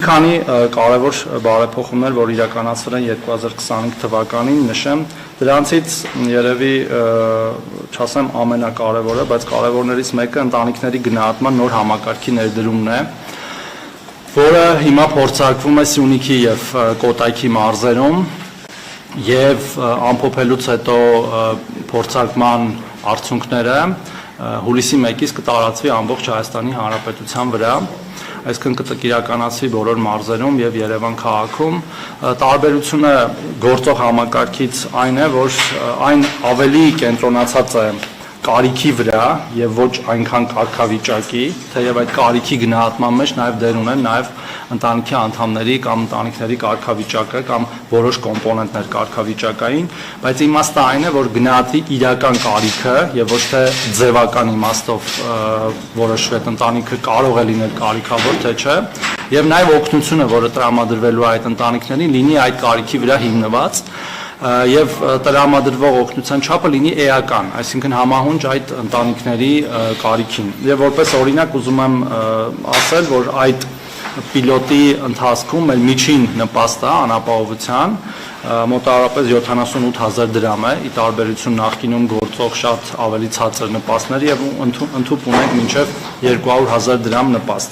քանի կարևոր բարեփոխումներ, որ իրականացվել են 2025 թվականին, նշեմ, դրանցից երևի չասեմ ամենակարևորը, բայց կարևորներից մեկը ընտանիքների գնահատման նոր համակարգի ներդրումն է, որը հիմա փորձարկվում է Սյունիքի եւ Կոտայքի մարզերում եւ ամփոփելուց հետո փորձարկման արդյունքները հուլիսի 1-ից կտարածվի ամբողջ Հայաստանի Հանրապետության վրա, այսինքն կիրականացվի բոլոր մարզերում եւ Երևան քաղաքում։ Տարբերությունը գործող համակարգից այն է, որ այն ավելի կենտրոնացած է կարիքի վրա եւ ոչ այնքան կարգավիճակի, թեև այդ կարիքի գնահատման մեջ նաեւ դեր ունեն նաեւ ընտանիքի անդամների կամ ընտանիքների կարգավիճակը կամ որոշ կոմպոնենտներ կարգավիճակային, բայց իմաստը այն է, որ գնահատվի իրական կարիքը եւ ոչ թե ձևական իմաստով որոշվի ընտանիքը կարող է լինել կարիքավոր, թե չէ, եւ նաեւ օգնությունը, որը տրամադրվելու է այդ ընտանիքներին, լինի այդ կարիքի վրա հիմնված եւ տրամադրվող օգնության չափը լինի էական, այսինքն համահունչ այդ ընտանիքների կարիքին։ Եվ որպես օրինակ ուզում եմ ասել, որ այդ պիլոտի ընթացքում մեր միջին նպաստը անապահովության մոտավորապես 78,000 դրամ է, ի տարբերություն նախկինում գործող շատ ավելի ցածր նպաստների եւ ընդհանուր ունենք մինչեւ 200,000 դրամ նպաստ։